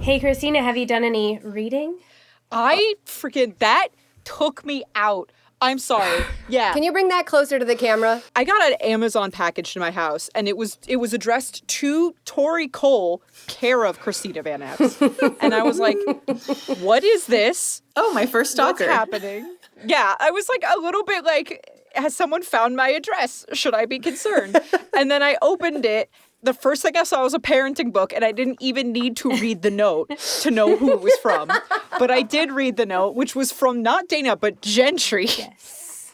Hey, Cristina, have you done any reading? That took me out. I'm sorry. Yeah. Can you bring that closer to the camera? I got an Amazon package to my house, and it was addressed to Tohri Cole, care of Cristina Van Epps. And I was like, what is this? Oh, my first stalker. What's happening? Yeah, I was like a little bit like, has someone found my address? Should I be concerned? And then I opened it. The first thing I saw was a parenting book, and I didn't even need to read the note to know who it was from. But I did read the note, which was from not Dana, but Gentry. Yes.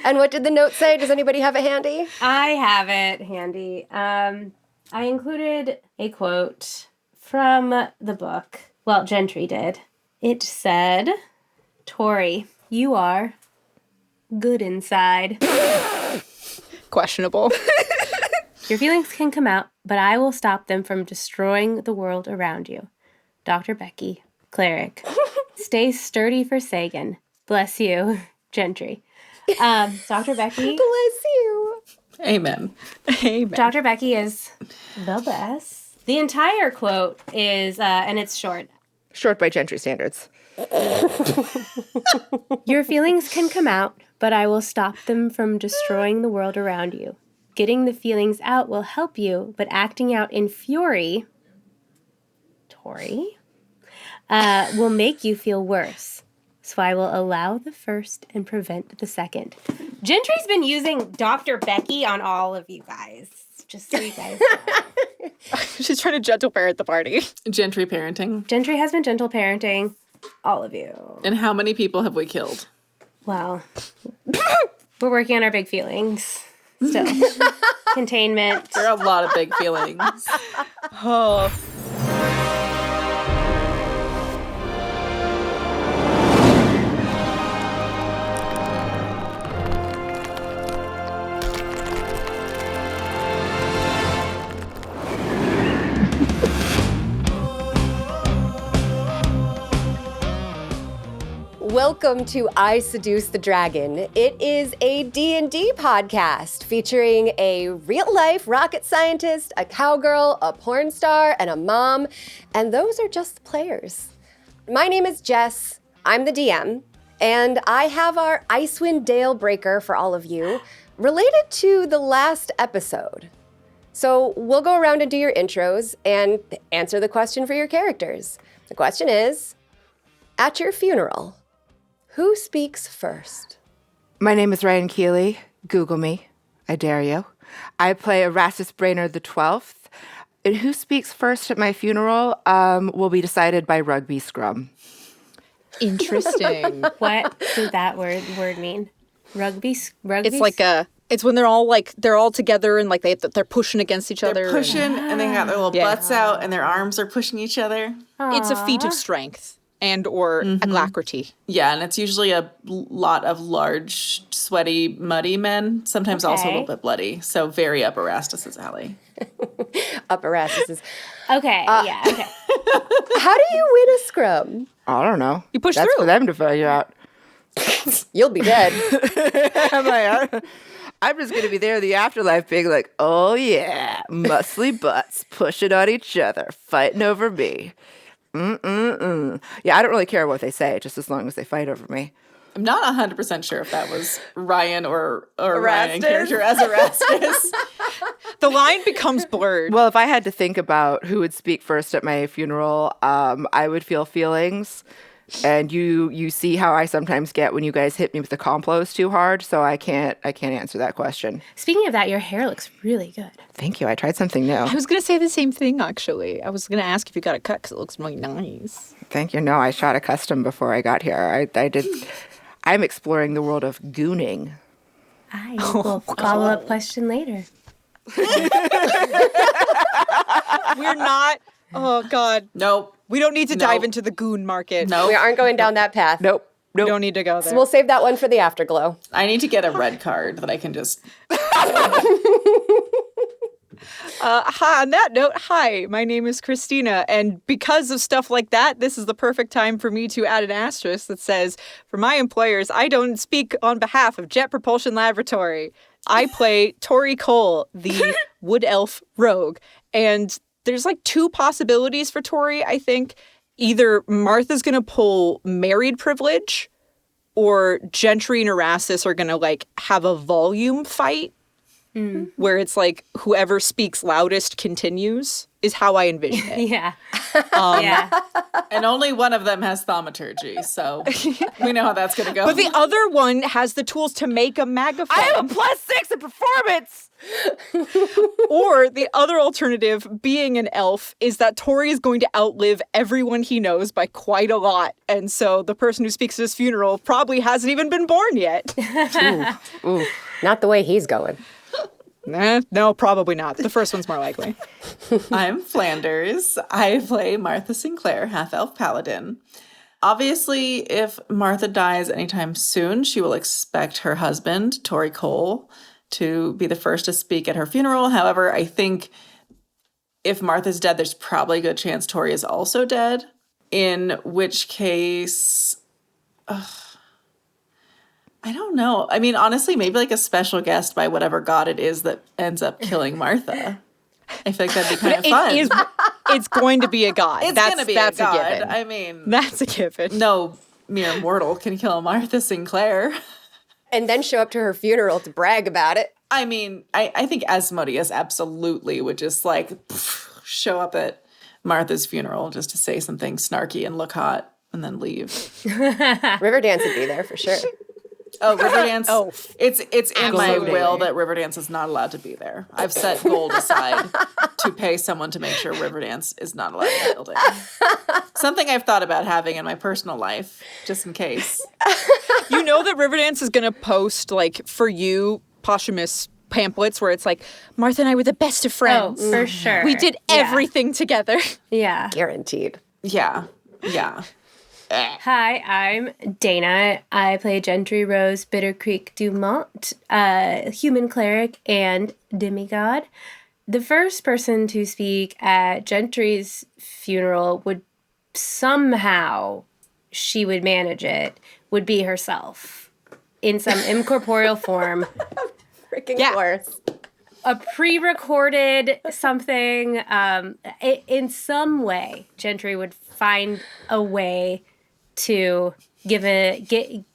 And what did the note say? Does anybody have it handy? I have it handy. I included a quote from the book. Well, Gentry did. It said, Tohri, you are good inside. Questionable. Your feelings can come out, but I will stop them from destroying the world around you. Dr. Becky, cleric. Stay sturdy for Sagan. Bless you, Gentry. Dr. Becky. Bless you. Amen. Amen. Dr. Becky is the best. The entire quote is, and it's short. Short by Gentry standards. Your feelings can come out, but I will stop them from destroying the world around you. Getting the feelings out will help you, but acting out in fury, Tohri, will make you feel worse. So I will allow the first and prevent the second. Gentry's been using Dr. Becky on all of you guys, just so you guys know. She's trying to gentle parent the party. Gentry parenting. Gentry has been gentle parenting all of you. And how many people have we killed? Well, we're working on our big feelings. Still. Containment. There are a lot of big feelings. Oh. Welcome to I Seduce the Dragon. It is a D&D podcast featuring a real-life rocket scientist, a cowgirl, a porn star, and a mom, and those are just the players. My name is Jess. I'm the DM, and I have our Icewind Dale breaker for all of you related to the last episode. So we'll go around and do your intros and answer the question for your characters. The question is, at your funeral, who speaks first? My name is Ryan Keely. Google me. I dare you. I play Erastus Brainerd the 12th. And who speaks first at my funeral will be decided by rugby scrum. Interesting. What does that word mean? Rugby? It's like it's when they're all together and like they're pushing against each other. They're pushing and they got their little butts out and their arms are pushing each other. It's a feat of strength and or alacrity. Yeah, and it's usually a lot of large, sweaty, muddy men, sometimes also a little bit bloody. So very up Erastus's alley. Up Erastus's. Okay, yeah, okay. How do you win a scrum? I don't know. You push That's through. for them to figure out. You'll be dead. I'm just going to be there in the afterlife being like, oh yeah, muscly butts pushing on each other, fighting over me. Yeah, I don't really care what they say, just as long as they fight over me. I'm not 100% sure if that was Ryan or Ryan character as Erastus. The line becomes blurred. Well, if I had to think about who would speak first at my funeral, I would feel feelings. And you see how I sometimes get when you guys hit me with the complos too hard, so I can't answer that question. Speaking of that, your hair looks really good. Thank you. I tried something new. I was going to say the same thing, actually. I was going to ask if you got a cut because it looks really nice. Thank you. No, I shot a custom before I got here. I did. I'm exploring the world of gooning. I will follow-up question later. We're not. Oh, God. Nope. We don't need to dive into the goon market. Nope. We aren't going down that path. Nope. We don't need to go there. So we'll save that one for the afterglow. I need to get a red card that I can just... Hi, on that note, hi, my name is Cristina, and because of stuff like that, this is the perfect time for me to add an asterisk that says, for my employers, I don't speak on behalf of Jet Propulsion Laboratory. I play Tohri Cole, the wood elf rogue, and there's like two possibilities for Tohri, I think. Either Martha's going to pull married privilege, or Gentry and Erastus are going to like have a volume fight where it's like whoever speaks loudest continues, is how I envision it. Yeah. And only one of them has thaumaturgy, so we know how that's going to go. But the other one has the tools to make a megaphone. I have a +6 in performance. Or the other alternative, being an elf, is that Tohri is going to outlive everyone he knows by quite a lot. And so the person who speaks at his funeral probably hasn't even been born yet. Ooh, not the way he's going. No, probably not. The first one's more likely. I'm Flanders. I play Martha Sinclair, half-elf paladin. Obviously, if Martha dies anytime soon, she will expect her husband, Tohri Cole, to be the first to speak at her funeral. However, I think if Martha's dead, there's probably a good chance Tohri is also dead, in which case... I don't know. I mean, honestly, maybe like a special guest by whatever god it is that ends up killing Martha. I feel like that'd be kind of fun. It's going to be a god. It's going to be that's a god. A given. I mean, that's a given. No mere mortal can kill Martha Sinclair. And then show up to her funeral to brag about it. I mean, I think Asmodeus absolutely would just like show up at Martha's funeral just to say something snarky and look hot and then leave. Riverdance would be there for sure. Oh, Riverdance. Oh, it's in my absolutely. will that Riverdance is not allowed to be there. I've set gold aside to pay someone to make sure Riverdance is not allowed in the building. Something I've thought about having in my personal life, just in case. You know that Riverdance is going to post, like, for you, posthumous pamphlets where it's like, Martha and I were the best of friends. Oh, for sure. We did everything together. Yeah. Guaranteed. Yeah. Hi, I'm Dana. I play Gentry Rose Bitter Creek Dumont, human cleric and demigod. The first person to speak at Gentry's funeral would somehow, she would manage it, would be herself in some incorporeal form. Freaking course. A pre-recorded something, in some way, Gentry would find a way to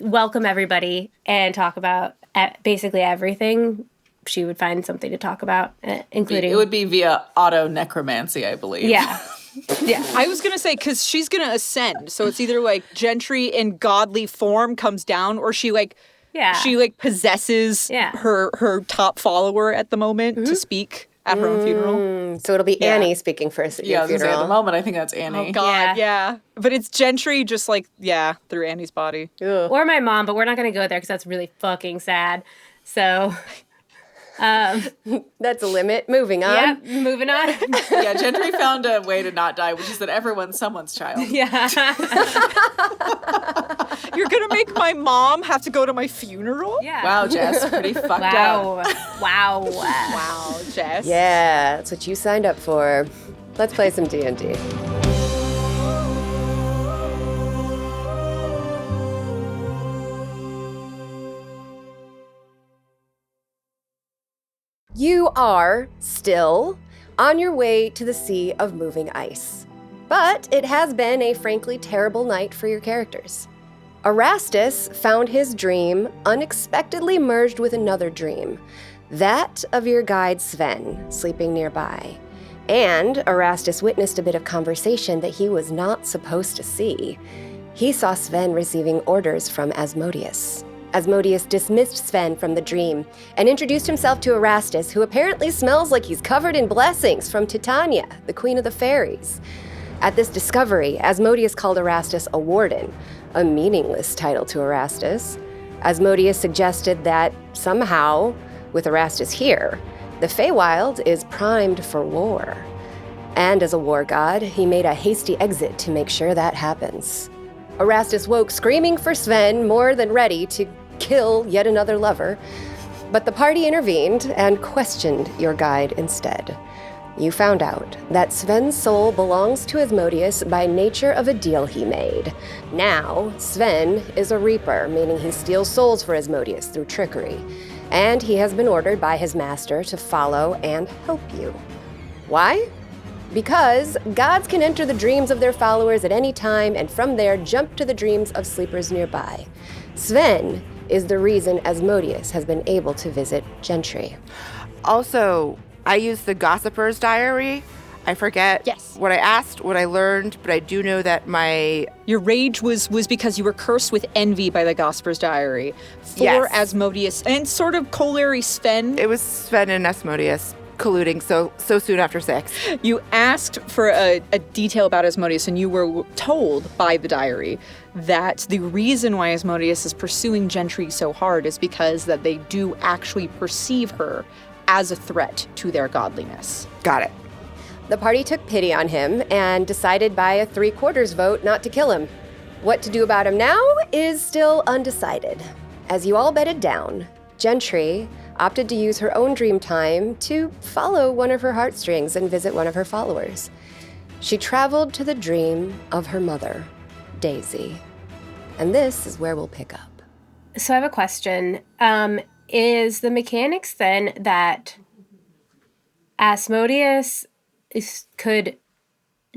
welcome everybody and talk about basically everything. She would find something to talk about, including... It would be via auto-necromancy, I believe. Yeah. Yeah. I was going to say, because she's going to ascend. So it's either like Gentry in godly form comes down, or she like possesses her top follower at the moment to speak at her own funeral. So it'll be Annie speaking first at your I was gonna say, funeral. at the moment, I think that's Annie. Oh, God, yeah. But it's Gentry just like, through Annie's body. Ugh. Or my mom, but we're not going to go there because that's really fucking sad. So... That's a limit. Moving on. Yep, moving on. Yeah, Gentry found a way to not die, which is that everyone's someone's child. Yeah. You're going to make my mom have to go to my funeral? Yeah. Wow, Jess, pretty fucked up. Wow, Jess. Yeah, that's what you signed up for. Let's play some D&D. You are still on your way to the Sea of Moving Ice. But it has been a frankly terrible night for your characters. Erastus found his dream unexpectedly merged with another dream, that of your guide Sven, sleeping nearby. And Erastus witnessed a bit of conversation that he was not supposed to see. He saw Sven receiving orders from Asmodeus. Asmodeus dismissed Sven from the dream and introduced himself to Erastus, who apparently smells like he's covered in blessings from Titania, the queen of the fairies. At this discovery, Asmodeus called Erastus a warden, a meaningless title to Erastus. Asmodeus suggested that somehow, with Erastus here, the Feywild is primed for war. And as a war god, he made a hasty exit to make sure that happens. Erastus woke screaming for Sven, more than ready to kill yet another lover. But the party intervened and questioned your guide instead. You found out that Sven's soul belongs to Asmodeus by nature of a deal he made. Now, Sven is a reaper, meaning he steals souls for Asmodeus through trickery. And he has been ordered by his master to follow and help you. Why? Because gods can enter the dreams of their followers at any time and from there jump to the dreams of sleepers nearby. Sven is the reason Asmodeus has been able to visit Gentry. Also, I used the Gossiper's Diary. I forget what I asked, what I learned, but I do know that Your rage was because you were cursed with envy by the Gossiper's Diary for Asmodeus and sort of Colary Sven. It was Sven and Asmodeus colluding so soon after 6. You asked for a detail about Asmodeus, and you were told by the diary that the reason why Asmodeus is pursuing Gentry so hard is because that they do actually perceive her as a threat to their godliness. Got it. The party took pity on him and decided by a 3/4 vote not to kill him. What to do about him now is still undecided. As you all bedded down, Gentry opted to use her own dream time to follow one of her heartstrings and visit one of her followers. She traveled to the dream of her mother, Daisy. And this is where we'll pick up. So I have a question. Is the mechanics then that Asmodeus could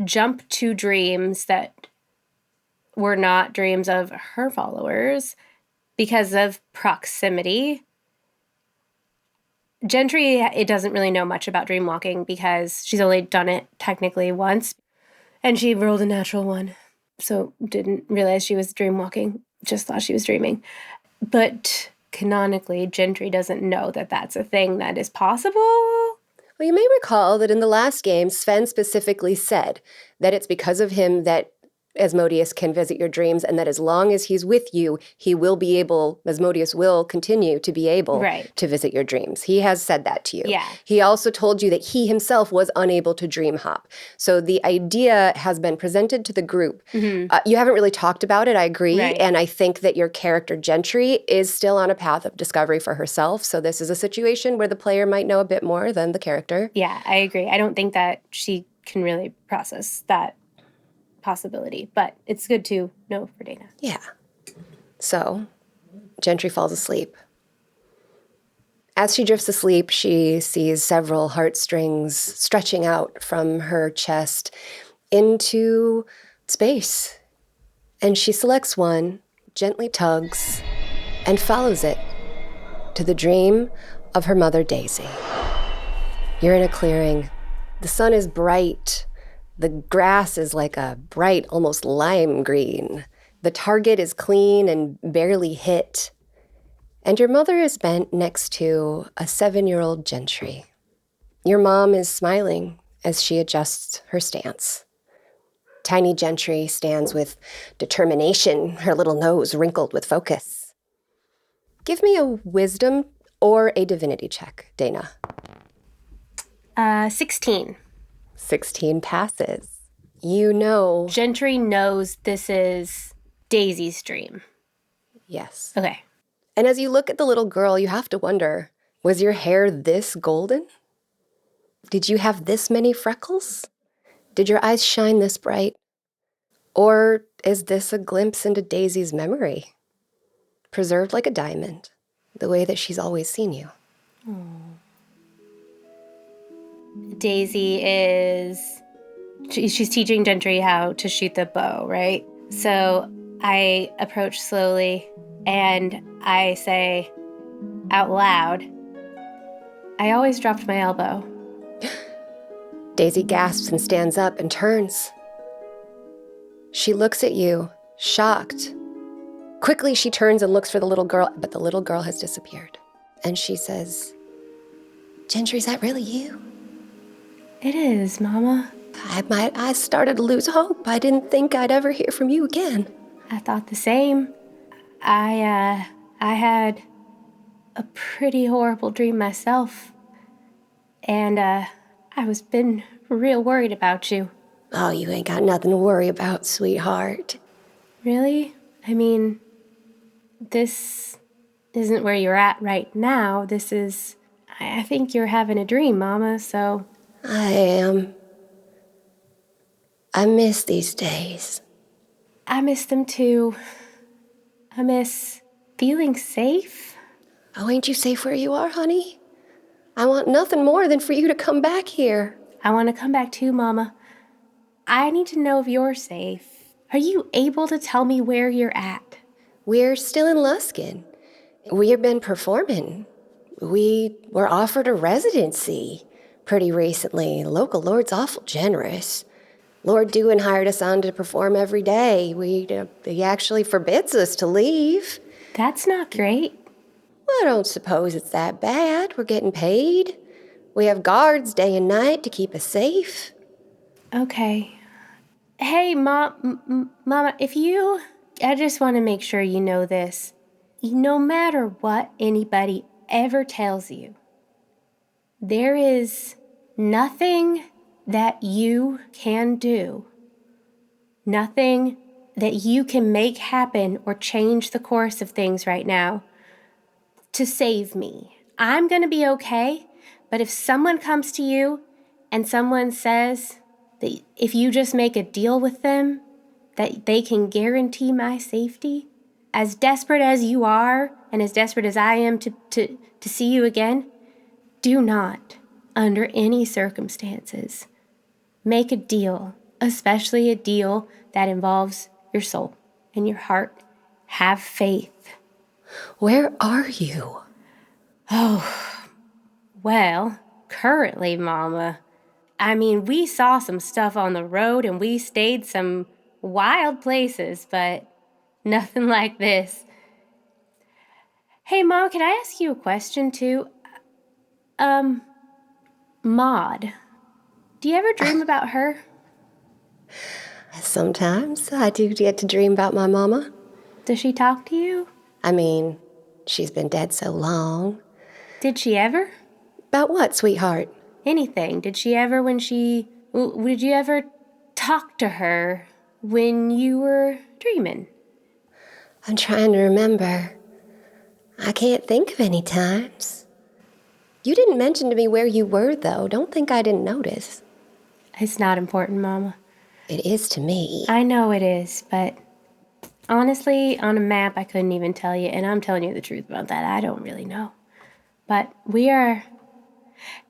jump to dreams that were not dreams of her followers because of proximity? Gentry, it doesn't really know much about dream walking because she's only done it technically once, and she rolled a natural 1, so didn't realize she was dream walking, just thought she was dreaming. But canonically, Gentry doesn't know that that's a thing that is possible. Well, you may recall that in the last game, Sven specifically said that it's because of him that Asmodeus can visit your dreams, and that as long as he's with you, Asmodeus will continue to be able to visit your dreams. He has said that to you. Yeah. He also told you that he himself was unable to dream hop. So the idea has been presented to the group. Mm-hmm. You haven't really talked about it, I agree. Right. And I think that your character, Gentry, is still on a path of discovery for herself. So this is a situation where the player might know a bit more than the character. Yeah, I agree. I don't think that she can really process that possibility, but it's good to know for Dana. Yeah. So, Gentry falls asleep. As she drifts asleep, she sees several heartstrings stretching out from her chest into space. And she selects one, gently tugs, and follows it to the dream of her mother, Daisy. You're in a clearing. The sun is bright. The grass is like a bright, almost lime green. The target is clean and barely hit. And your mother is bent next to a 7-year-old Gentry. Your mom is smiling as she adjusts her stance. Tiny Gentry stands with determination, her little nose wrinkled with focus. Give me a wisdom or a divinity check, Dana. 16. 16 passes. You know... Gentry knows this is Daisy's dream. Yes. Okay. And as you look at the little girl, you have to wonder, was your hair this golden? Did you have this many freckles? Did your eyes shine this bright? Or is this a glimpse into Daisy's memory? Preserved like a diamond, the way that she's always seen you. Daisy she's teaching Gentry how to shoot the bow, right? So I approach slowly and I say out loud, I always dropped my elbow. Daisy gasps and stands up and turns. She looks at you, shocked. Quickly, she turns and looks for the little girl, but the little girl has disappeared. And she says, Gentry, is that really you? It is, Mama. I started to lose hope. I didn't think I'd ever hear from you again. I thought the same. I had a pretty horrible dream myself. And I was been real worried about you. Oh, you ain't got nothing to worry about, sweetheart. Really? I mean, this isn't where you're at right now. I think you're having a dream, Mama, so... I am. I miss these days. I miss them too. I miss feeling safe. Oh, ain't you safe where you are, honey? I want nothing more than for you to come back here. I want to come back too, Mama. I need to know if you're safe. Are you able to tell me where you're at? We're still in Luskin. We've been performing. We were offered a residency pretty recently. The local lord's awful generous. Lord Dewin hired us on to perform every day. He actually forbids us to leave. That's not great. Well, I don't suppose it's that bad. We're getting paid. We have guards day and night to keep us safe. Okay. Hey, Mama, I just want to make sure you know this. No matter what anybody ever tells you, there is nothing that you can do, nothing that you can make happen or change the course of things right now to save me. I'm going to be okay, but if someone comes to you and someone says that if you just make a deal with them, that they can guarantee my safety, as desperate as you are and as desperate as I am to see you again, do not, under any circumstances, make a deal, especially a deal that involves your soul and your heart. Have faith. Where are you? Oh, well, currently, Mama, I mean, we saw some stuff on the road and we stayed some wild places, but nothing like this. Hey, Mom, can I ask you a question, too? Maud, do you ever dream about her? Sometimes I do get to dream about my mama. Does she talk to you? I mean, she's been dead so long. Did she ever? About what, sweetheart? Anything. Did you ever talk to her when you were dreaming? I'm trying to remember. I can't think of any times. You didn't mention to me where you were, though. Don't think I didn't notice. It's not important, Mama. It is to me. I know it is, but honestly, on a map, I couldn't even tell you, and I'm telling you the truth about that. I don't really know. But we are...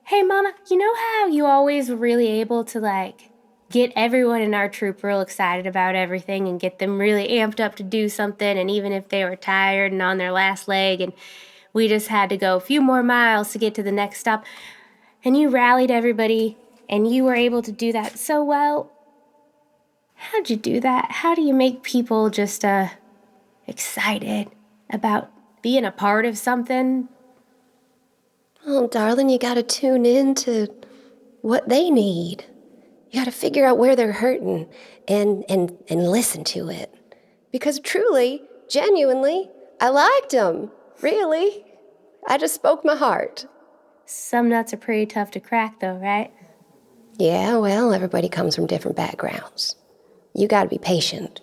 Hey, Mama, you know how you always were really able to, get everyone in our troop real excited about everything and get them really amped up to do something, and even if they were tired and on their last leg, and we just had to go a few more miles to get to the next stop, and you rallied everybody, and you were able to do that so well. How'd you do that? How do you make people just excited about being a part of something? Oh, darling, you gotta tune in to what they need. You gotta figure out where they're hurting and listen to it. Because truly, genuinely, I liked them. Really. I just spoke my heart. Some nuts are pretty tough to crack, though, right? Yeah, well, everybody comes from different backgrounds. You gotta be patient.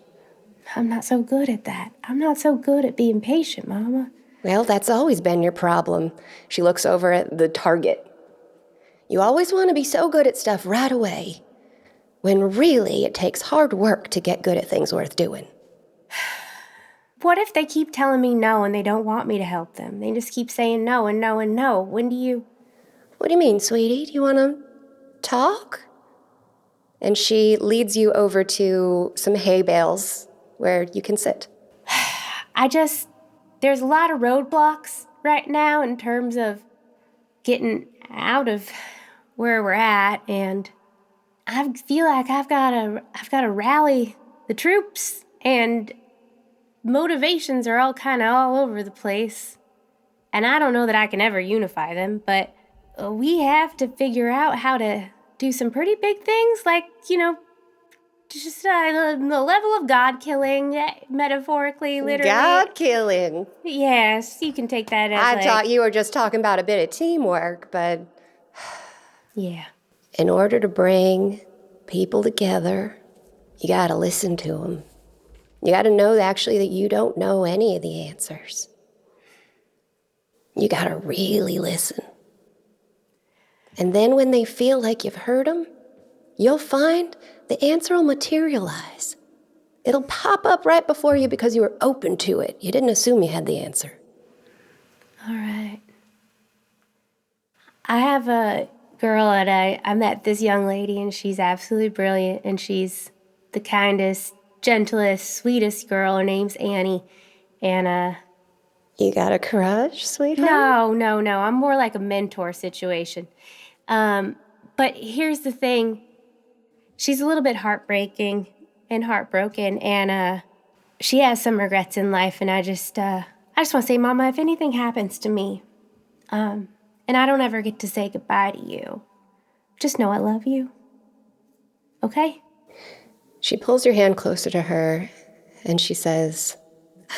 I'm not so good at that. I'm not so good at being patient, Mama. Well, that's always been your problem. She looks over at the target. You always want to be so good at stuff right away, when really it takes hard work to get good at things worth doing. What if they keep telling me no and they don't want me to help them? They just keep saying no and no and no. When do you... What do you mean, sweetie? Do you want to talk? And she leads you over to some hay bales where you can sit. There's a lot of roadblocks right now in terms of getting out of where we're at, and I feel like I've got to rally the troops, and motivations are all kind of all over the place, and I don't know that I can ever unify them, but we have to figure out how to do some pretty big things, like, just the level of God killing, metaphorically, literally. God killing. Yes, you can take that as I thought you were just talking about a bit of teamwork, but... Yeah. In order to bring people together, you gotta listen to them. You gotta know actually that you don't know any of the answers. You gotta really listen. And then when they feel like you've heard them, you'll find the answer will materialize. It'll pop up right before you because you were open to it. You didn't assume you had the answer. All right. I have a girl, and I met this young lady, and she's absolutely brilliant, and she's the kindest, gentlest, sweetest girl. Her name's Annie, and You got a crush, sweetheart? No. I'm more like a mentor situation. But here's the thing. She's a little bit heartbroken, and she has some regrets in life, and I just want to say, Mama, if anything happens to me, and I don't ever get to say goodbye to you, just know I love you. Okay? She pulls your hand closer to her, and she says,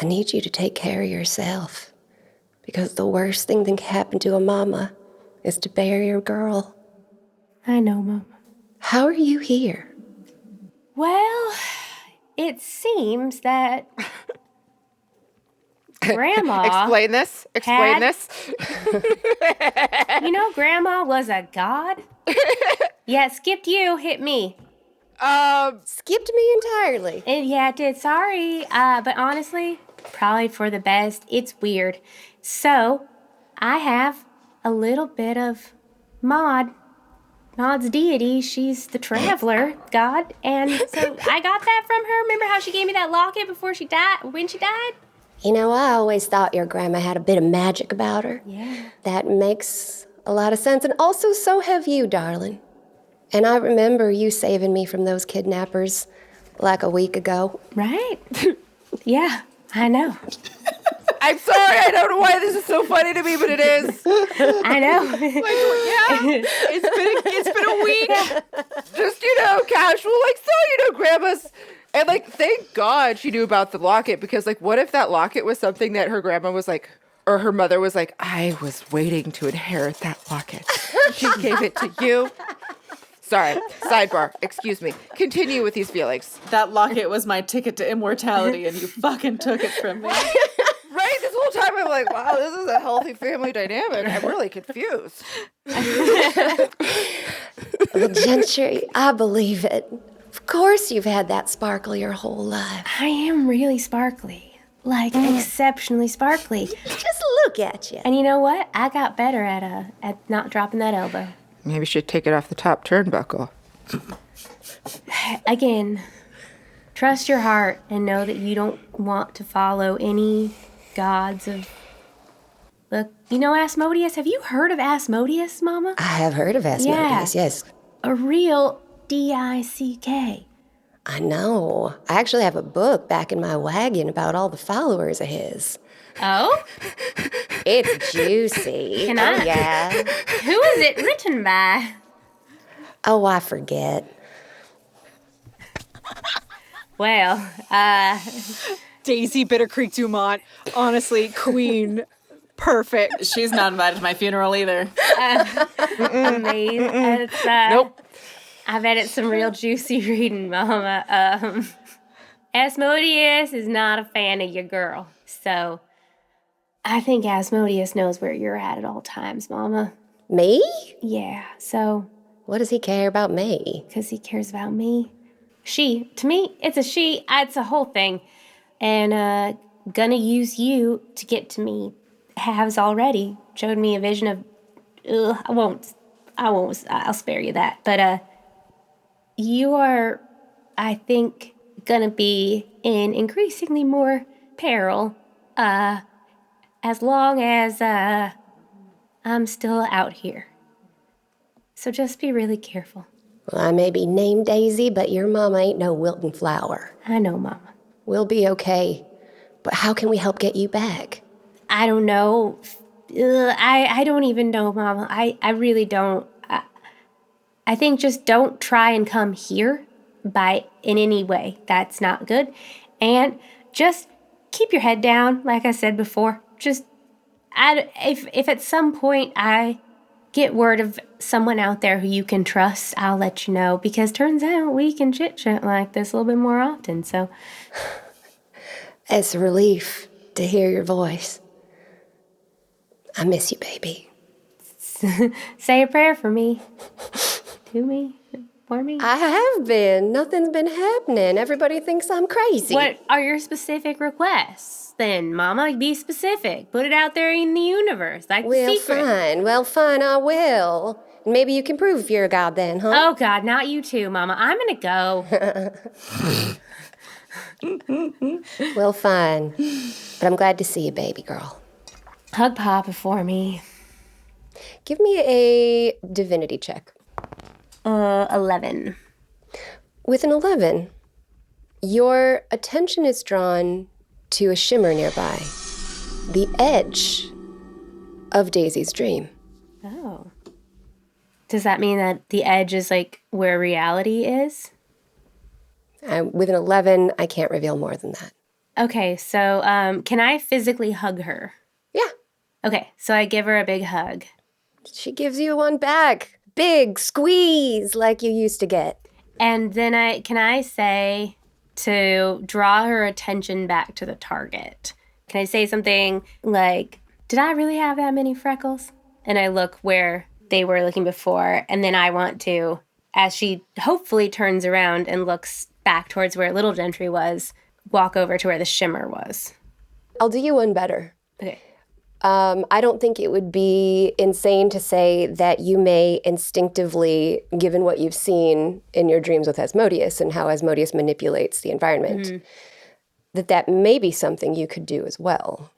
I need you to take care of yourself, because the worst thing that can happen to a mama is to bury your girl. I know, Mama. How are you here? Well, it seems that Grandma... Explain this. You know, Grandma was a god? Yeah, it skipped you, hit me. Skipped me entirely. Yeah, it did. Sorry. But honestly, probably for the best. It's weird. So, I have a little bit of Maud's deity. She's the traveler god. And so I got that from her. Remember how she gave me that locket before she died, when she died? You know, I always thought your grandma had a bit of magic about her. Yeah. That makes a lot of sense. And also, so have you, darling. And I remember you saving me from those kidnappers like a week ago. Right? Yeah, I know. I'm sorry, I don't know why this is so funny to me, but it is. I know. It's been a week. Just, casual, grandma's. And, thank God she knew about the locket, because, what if that locket was something that her grandma was like, or her mother was like, I was waiting to inherit that locket. She gave it to you. Sorry, sidebar, excuse me. Continue with these feelings. That locket was my ticket to immortality, and you fucking took it from me. Right? This whole time I'm like, wow, this is a healthy family dynamic. I'm really confused. Well, Gentry, I believe it. Of course you've had that sparkle your whole life. I am really sparkly. Exceptionally sparkly. Just look at you. And you know what? I got better at not dropping that elbow. Maybe you should take it off the top turnbuckle. Again, trust your heart and know that you don't want to follow any gods of... Look, you know Asmodeus? Have you heard of Asmodeus, Mama? I have heard of Asmodeus, yes. A real D-I-C-K. I know. I actually have a book back in my wagon about all the followers of his. Oh? It's juicy. Can I? Oh, yeah. Who is it written by? Oh, I forget. Well, Daisy Bitter Creek Dumont. Honestly, queen. Perfect. She's not invited to my funeral either. amazing. It's, Nope. I bet it's some real juicy reading, Mama. Asmodeus is not a fan of your girl, so I think Asmodeus knows where you're at all times, Mama. Me? Yeah, so... What does he care about me? Because he cares about me. She. To me, it's a she. It's a whole thing. And gonna use you to get to me. Has already showed me a vision of... I'll spare you that. But you are, I think, gonna be in increasingly more peril as long as I'm still out here. So just be really careful. Well, I may be named Daisy, but your mama ain't no wilting flower. I know, Mama. We'll be okay. But how can we help get you back? I don't know. I don't even know, Mama. I really don't. I think just don't try and come here in any way. That's not good. And just keep your head down, like I said before. Just, if at some point I get word of someone out there who you can trust, I'll let you know. Because turns out we can chit-chat like this a little bit more often, so. It's a relief to hear your voice. I miss you, baby. Say a prayer for me. To me. For me. I have been. Nothing's been happening. Everybody thinks I'm crazy. What are your specific requests? Then, Mama, be specific. Put it out there in the universe, like the secret. Well, fine, I will. Maybe you can prove you're a god then, huh? Oh, God, not you too, Mama. I'm going to go. Well, fine. But I'm glad to see you, baby girl. Hug Papa for me. Give me a divinity check. 11. With an 11, your attention is drawn to a shimmer nearby. The edge of Daisy's dream. Oh. Does that mean that the edge is like where reality is? With an 11, I can't reveal more than that. Okay, so can I physically hug her? Yeah. Okay, so I give her a big hug. She gives you one back. Big squeeze like you used to get. And then can I say to draw her attention back to the target? Can I say something like, did I really have that many freckles? And I look where they were looking before, and then I want to, as she hopefully turns around and looks back towards where little Gentry was, walk over to where the shimmer was. I'll do you one better. Okay. I don't think it would be insane to say that you may instinctively, given what you've seen in your dreams with Asmodeus and how Asmodeus manipulates the environment, that may be something you could do as well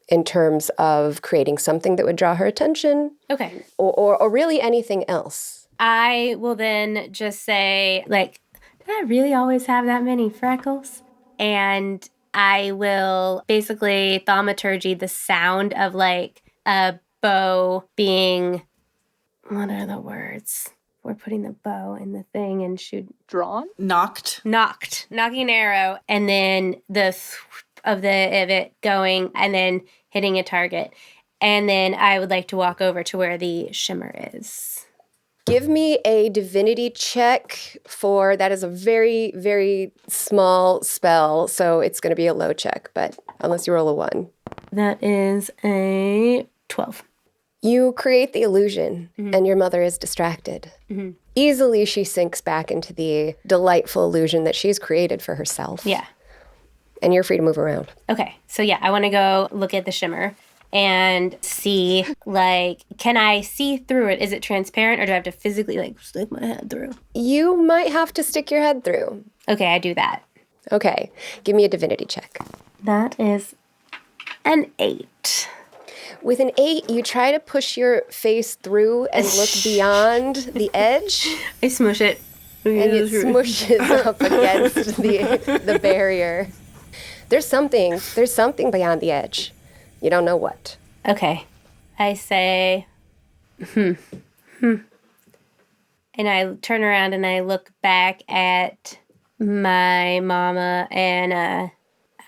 in terms of creating something that would draw her attention. Okay. Or really anything else. I will then just say, like, did I really always have that many freckles? And I will basically thaumaturgy the sound of, like, a bow being, what are the words? We're putting the bow in the thing and shoot. Drawn? Knocked. Knocking an arrow, and then the of it going, and then hitting a target. And then I would like to walk over to where the shimmer is. Give me a divinity check for, that is a very, very small spell, so it's going to be a low check, but unless you roll a 1. That is a 12. You create the illusion, and your mother is distracted. Easily she sinks back into the delightful illusion that she's created for herself. Yeah. And you're free to move around. Okay, so yeah, I want to go look at the shimmer and see, like, can I see through it? Is it transparent, or do I have to physically, like, stick my head through? You might have to stick your head through. Okay, I do that. Okay, give me a divinity check. That is an 8. With an 8, you try to push your face through and look beyond the edge, I smush it. and it smushes up against the barrier. There's something beyond the edge. You don't know what. Okay. I say, And I turn around and I look back at my mama, and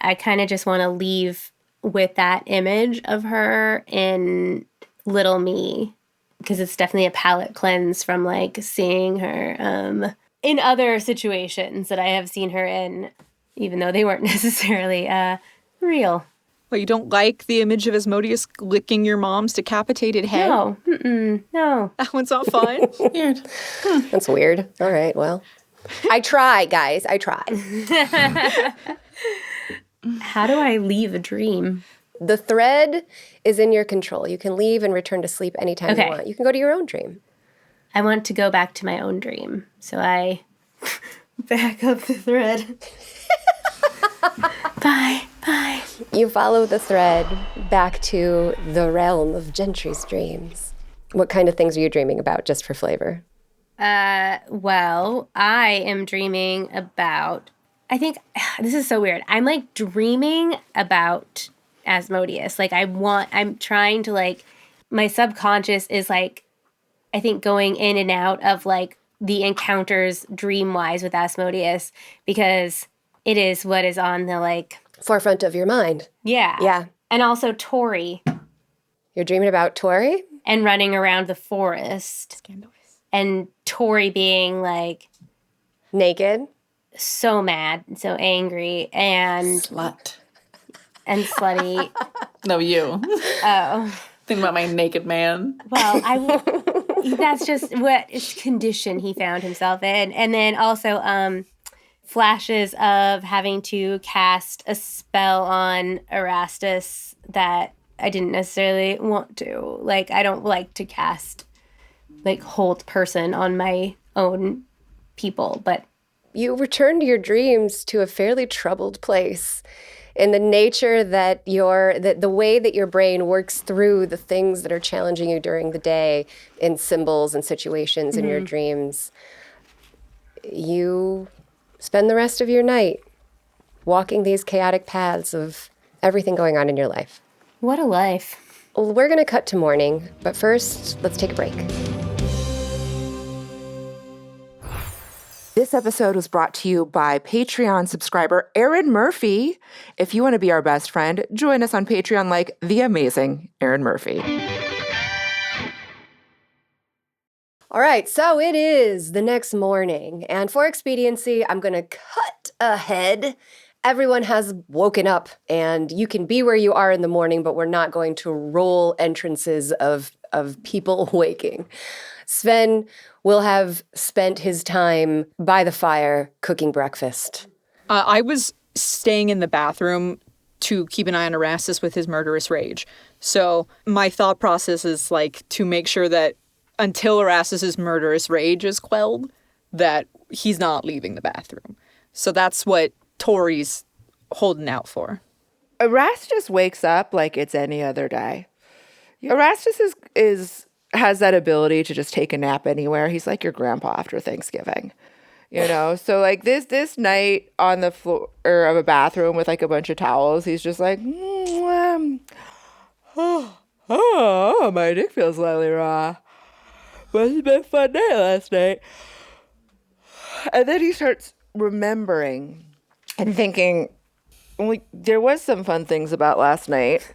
I kind of just want to leave with that image of her in little me, because it's definitely a palate cleanse from, like, seeing her in other situations that I have seen her in, even though they weren't necessarily real. Well, you don't like the image of Asmodeus licking your mom's decapitated head? No. No. That one's not fun. Weird. That's weird. All right, well. I try, guys. I try. How do I leave a dream? The thread is in your control. You can leave and return to sleep anytime you want. You can go to your own dream. I want to go back to my own dream. So I back up the thread. Bye. You follow the thread back to the realm of Gentry's dreams. What kind of things are you dreaming about, just for flavor? Well, I am dreaming about, I think, this is so weird. I'm, like, dreaming about Asmodeus. Like, I'm trying to, like, my subconscious is, like, I think going in and out of, like, the encounters dream-wise with Asmodeus, because it is what is on the, like... Forefront of your mind. Yeah. Yeah. And also Tohri. You're dreaming about Tohri? And running around the forest. Scandalous. And Tohri being, like... Naked? So mad, so angry, and... Slut. And slutty. No, you. Oh. Think about my naked man. Well, that's just what condition he found himself in. And then also flashes of having to cast a spell on Erastus that I didn't necessarily want to. Like, I don't like to cast like hold person on my own people, but You returned your dreams to a fairly troubled place. In the nature that the way that your brain works through the things that are challenging you during the day in symbols and situations in your dreams, you spend the rest of your night walking these chaotic paths of everything going on in your life. what a life. Well, we're going to cut to morning, but first, let's take a break. This episode was brought to you by Patreon subscriber Aaron Murphy. If you want to be our best friend, join us on Patreon like the amazing Aaron Murphy. All right, so it is the next morning, and for expediency, I'm going to cut ahead. Everyone has woken up, and you can be where you are in the morning, but we're not going to roll entrances of people waking. Sven will have spent his time by the fire cooking breakfast. I was staying in the bathroom to keep an eye on Erastus with his murderous rage. So my thought process is like to make sure that until Erastus's murderous rage is quelled, that he's not leaving the bathroom. So that's what Tohri's holding out for. Erastus wakes up like it's any other day. Erastus has that ability to just take a nap anywhere. He's like your grandpa after Thanksgiving. You know, so like this night on the floor of a bathroom with like a bunch of towels, he's just like, my dick feels slightly raw. But it's been a fun day last night. And then he starts remembering and thinking, well, there was some fun things about last night.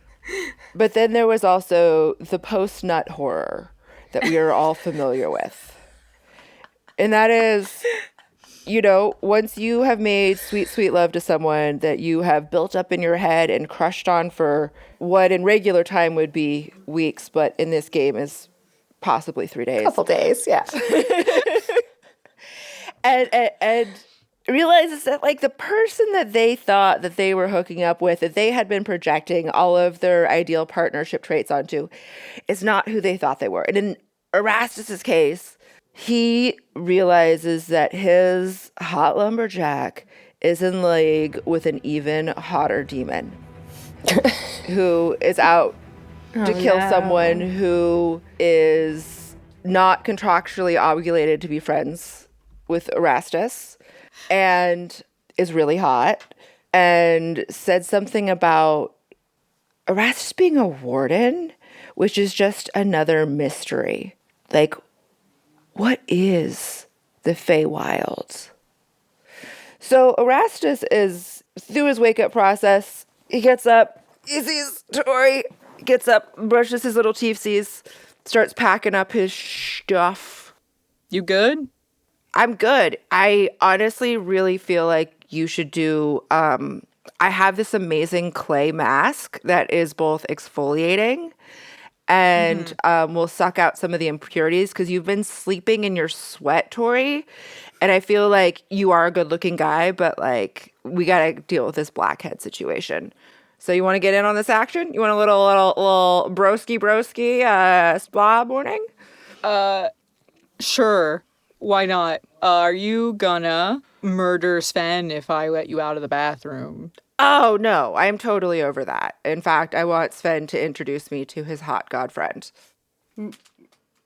But then there was also the post-nut horror that we are all familiar with. And that is, you know, once you have made sweet, sweet love to someone that you have built up in your head and crushed on for what in regular time would be weeks, but in this game is possibly 3 days. Couple days, yeah. and realizes that like the person that they thought that they were hooking up with, that they had been projecting all of their ideal partnership traits onto, is not who they thought they were. And in Erastus's case, he realizes that his hot lumberjack is in league with an even hotter demon who is out to kill someone who is not contractually obligated to be friends with Erastus and is really hot, and said something about Erastus being a warden, which is just another mystery. Like, what is the Feywild? So Erastus is, through his wake-up process, he gets up, he sees Tohri, gets up, brushes his little teethsies, starts packing up his stuff. You good? I'm good. I honestly really feel like you should do, I have this amazing clay mask that is both exfoliating and will suck out some of the impurities because you've been sleeping in your sweat, Tohri. And I feel like you are a good looking guy, but like we got to deal with this blackhead situation. So you want to get in on this action? You want a little broski spa morning? Sure. Why not? Are you gonna murder Sven if I let you out of the bathroom? Oh, no, I'm totally over that. In fact, I want Sven to introduce me to his hot god friend.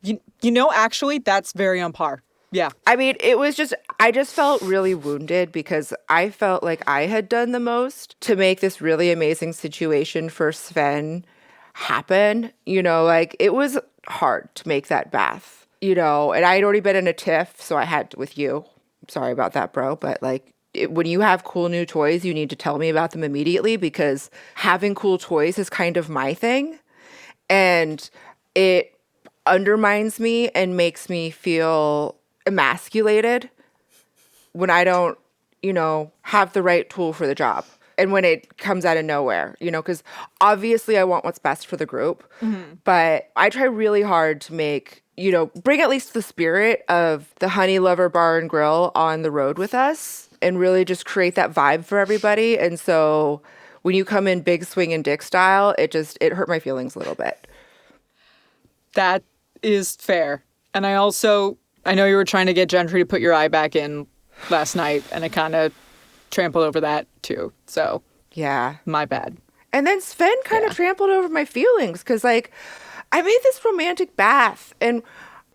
You know, actually, that's very on par. Yeah. I mean, I just felt really wounded because I felt like I had done the most to make this really amazing situation for Sven happen. You know, like it was hard to make that bath, you know, and I had already been in a tiff, so I had with you. Sorry about that, bro. But like when you have cool new toys, you need to tell me about them immediately because having cool toys is kind of my thing. And it undermines me and makes me feel emasculated when I don't, you know, have the right tool for the job. And when it comes out of nowhere, you know, because obviously I want what's best for the group. But I try really hard to make, you know, bring at least the spirit of the Honey Lover Bar and Grill on the road with us and really just create that vibe for everybody. And so when you come in big swing and dick style, it hurt my feelings a little bit. That is fair. And I know you were trying to get Gentry to put your eye back in last night, and I kind of trampled over that too. So, Yeah. my bad. And then Sven kind of trampled over my feelings because, like, I made this romantic bath and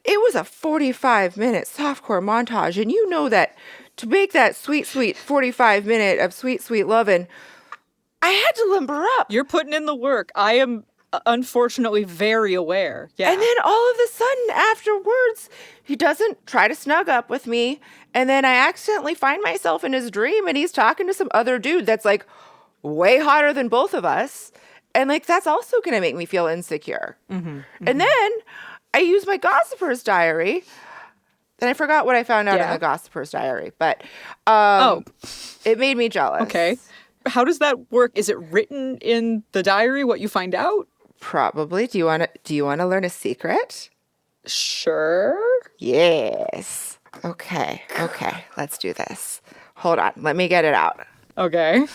it was a 45-minute softcore montage. And you know that to make that sweet, sweet 45-minute of sweet, sweet lovin', I had to limber up. You're putting in the work. I am unfortunately very aware. Yeah. And then all of a sudden, afterwards, he doesn't try to snug up with me. And then I accidentally find myself in his dream and he's talking to some other dude that's like way hotter than both of us. And like, that's also going to make me feel insecure. And then I use my gossiper's diary. And I forgot what I found out in the gossiper's diary, but it made me jealous. Okay. How does that work? Is it written in the diary what you find out? Probably. Do you want to learn a secret? Sure. Yes. Okay. Let's do this. Hold on. Let me get it out. Okay.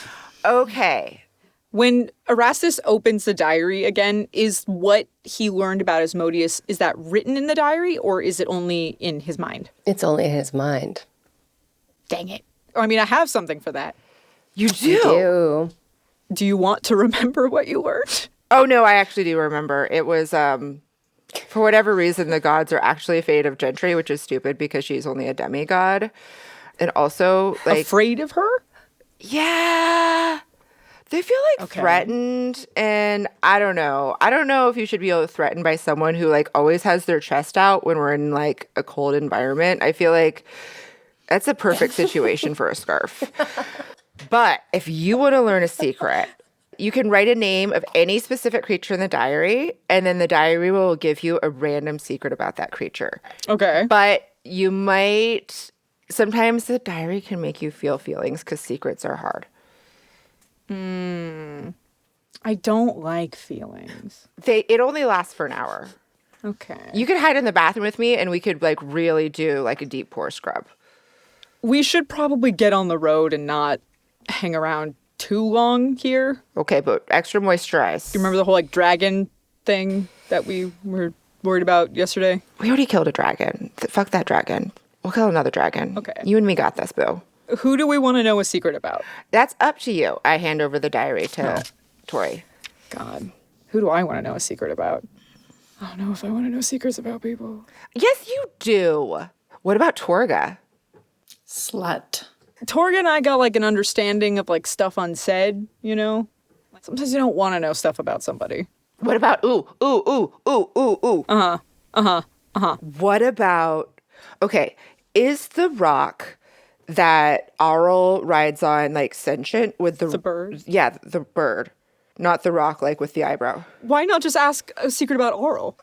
Okay. When Erastus opens the diary again, is what he learned about Asmodeus, is that written in the diary or is it only in his mind? It's only in his mind. Dang it. I mean, I have something for that. You do? You do. Do you want to remember what you learned? Oh, no, I actually do remember. It was, for whatever reason, the gods are actually afraid of Gentry, which is stupid because she's only a demigod. And also, like... Afraid of her? Yeah. They feel like threatened, and I don't know. I don't know if you should be threatened by someone who like always has their chest out when we're in like a cold environment. I feel like that's a perfect situation for a scarf. But if you want to learn a secret, you can write a name of any specific creature in the diary, and then the diary will give you a random secret about that creature. Okay. But you might... Sometimes the diary can make you feel feelings because secrets are hard. I don't like feelings. It only lasts for an hour. Okay. You could hide in the bathroom with me and we could like really do like a deep pore scrub. We should probably get on the road and not hang around too long here. Okay, but extra moisturize. Do you remember the whole like dragon thing that we were worried about yesterday? We already killed a dragon. Fuck that dragon. We'll kill another dragon. Okay. You and me got this, boo. Who do we want to know a secret about? That's up to you. I hand over the diary to Tohri. God. Who do I want to know a secret about? I don't know if I want to know secrets about people. Yes, you do. What about Torga? Slut. Torga and I got like an understanding of like stuff unsaid, you know? Sometimes you don't want to know stuff about somebody. What about ooh? What about, okay, is the rock that Auril rides on like sentient with The bird? Yeah, the bird. Not the rock like with the eyebrow. Why not just ask a secret about Auril?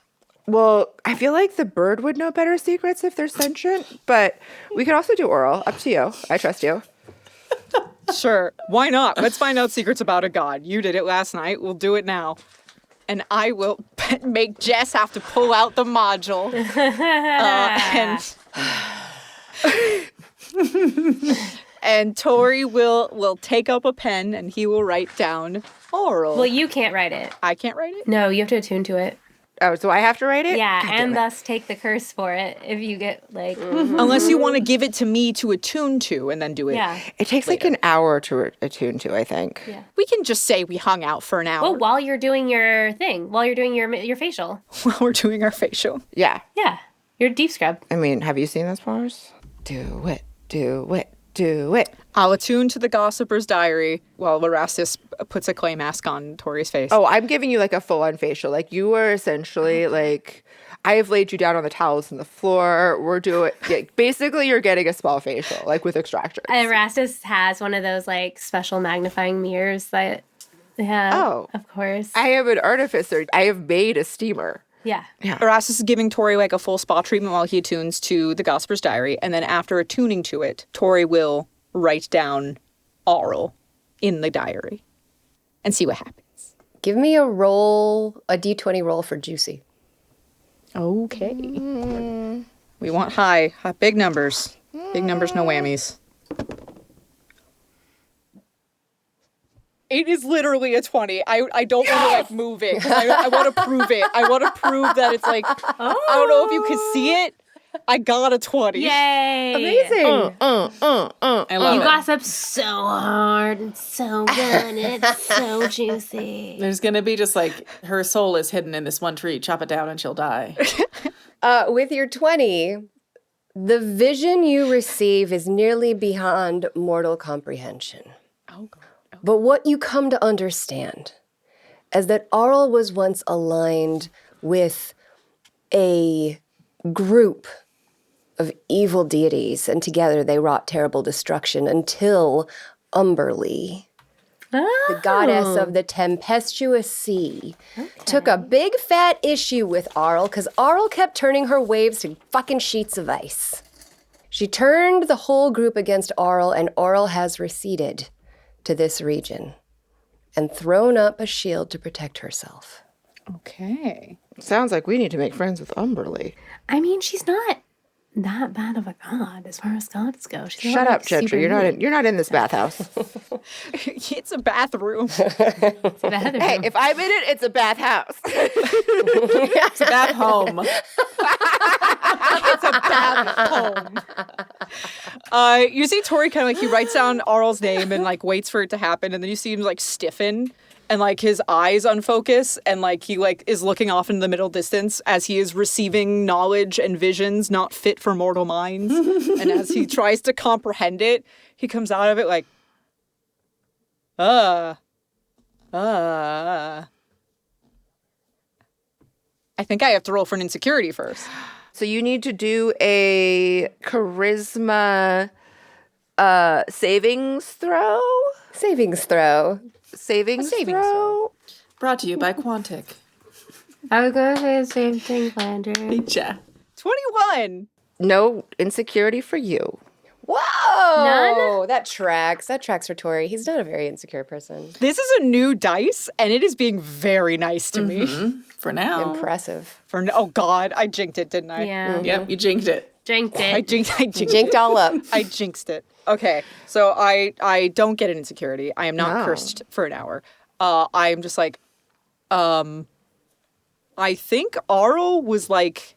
Well, I feel like the bird would know better secrets if they're sentient, but we could also do Auril. Up to you. I trust you. Sure. Why not? Let's find out secrets about a god. You did it last night. We'll do it now. And I will make Jess have to pull out the module. And Tohri will take up a pen and he will write down Auril. Well, you can't write it. I can't write it? No, you have to attune to it. Oh, so I have to write it? Yeah, God damn and it. thus take the curse for it if you get like... Unless you want to give it to me to attune to and then do it. Yeah. It takes like an hour to attune to, I think. Yeah. We can just say we hung out for an hour Well, while you're doing your thing, while you're doing your facial. while we're doing our facial. Yeah. Yeah, your deep scrub. I mean, have you seen those flowers? Do it. Do it. Do it. I'll attune to the Gossiper's Diary while Erastus puts a clay mask on Tohri's face. Oh, I'm giving you like a full-on facial. Like you are essentially like, I have laid you down on the towels on the floor. We're doing, basically you're getting a small facial, like with extractions. Erastus has one of those like special magnifying mirrors that, yeah, Oh. of course. I am an artificer. I have made a steamer. Yeah. Erastus is giving Tohri like a full spa treatment while he attunes to the Gossiper's Diary, and then after attuning to it, Tohri will write down Auril in the diary and see what happens. Give me a roll, a d20 roll for juicy. Okay. We want high, big numbers. Big numbers, no whammies. It is literally a 20. I don't want to like move it. I want to prove it. I want to prove that it's like, I don't know if you can see it. I got a 20. Yay! Amazing. I love You it. gossip so hard and so good and it's so juicy. There's going to be just like her soul is hidden in this one tree. Chop it down and she'll die. With your 20, the vision you receive is nearly beyond mortal comprehension. Oh, God. But what you come to understand is that Auril was once aligned with a group of evil deities, and together they wrought terrible destruction until Umberlee, the goddess of the tempestuous sea, took a big fat issue with Auril because Auril kept turning her waves to fucking sheets of ice. She turned the whole group against Auril, and Auril has receded to this region and thrown up a shield to protect herself. Okay. Sounds like we need to make friends with Umberlee. I mean, she's not that bad of a god as far as gods go. She's Shut not, up, like, super Gentry. You're not in this bathhouse. It's a bathroom. bad. Hey, if I'm in it, it's a bathhouse. It's a bath home. It's a bath home. You see Tohri kind of like, he writes down Auril's name and like waits for it to happen, and then you see him like stiffen and like his eyes unfocus, and like he like is looking off into the middle distance as he is receiving knowledge and visions not fit for mortal minds. And as he tries to comprehend it, he comes out of it like, I think I have to roll for an insecurity first. So you need to do a charisma savings throw? Savings throw. Savings savings throw? Brought to you by Quantic. I was going to say the same thing, Flanders. Yeah. 21. No insecurity for you. Whoa! None? That tracks. That tracks for Tohri. He's not a very insecure person. This is a new dice, and it is being very nice to me. For now. Impressive. Oh God, I jinked it, didn't I? Yeah. Yep, you jinked it. Drinked I it. jinxed Jinked all up. I jinxed it. Okay, so I don't get an insecurity. I am not No. cursed for an hour. I'm just like, I think Auril's like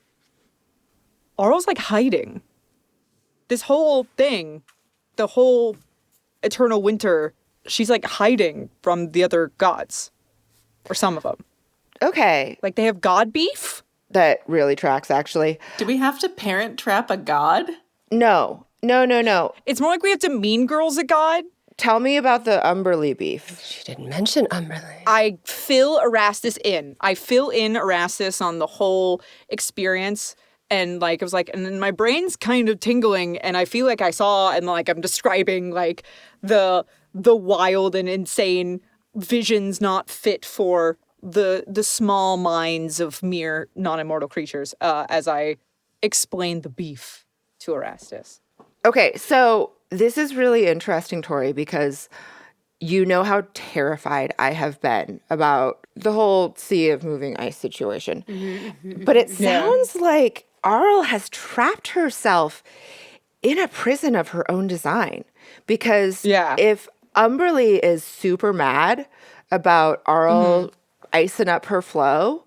hiding. This whole thing, the whole eternal winter, she's like hiding from the other gods, or some of them. Okay. Like they have god beef. That really tracks, actually. Do we have to parent trap a god? No. It's more like we have to mean girls a god. Tell me about the Umberlee beef. She didn't mention Umberlee. I fill Erastus in. I fill in Erastus on the whole experience. And like, it was like, and then my brain's kind of tingling, and I feel like I saw, and like, I'm describing like the wild and insane visions not fit for the small minds of mere non-immortal creatures, as I explained the beef to Erastus. Okay, so this is really interesting, Tohri, because you know how terrified I have been about the whole sea of moving ice situation. But it sounds like Auril has trapped herself in a prison of her own design. Because if Umberlee is super mad about Auril icing up her flow,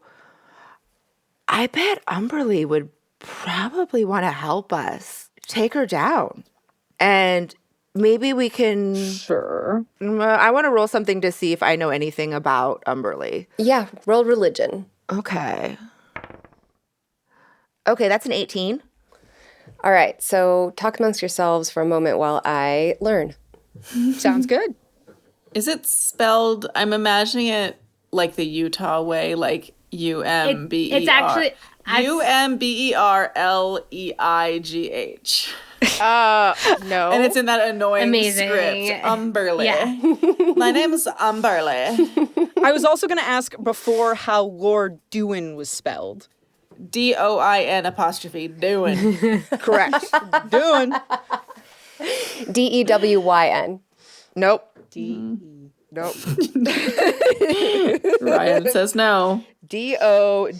I bet Umberlee would probably want to help us take her down. And maybe we can... Sure. I want to roll something to see if I know anything about Umberlee. Yeah, roll religion. Okay. Okay, that's an 18. All right, so talk amongst yourselves for a moment while I learn. Sounds good. Is it spelled, I'm imagining it like the Utah way, like U-M-B-E-R. It's actually... U-M-B-E-R-L-E-I-G-H. No. And it's in that annoying Amazing. script. Umberlee. Yeah. My name is Umberlee. I was also going to ask before how Lord Dewin was spelled. D-O-I-N apostrophe Dewin. Correct. Dewin. D-E-W-Y-N. Nope. D. Nope. Ryan says no. D-O-I-N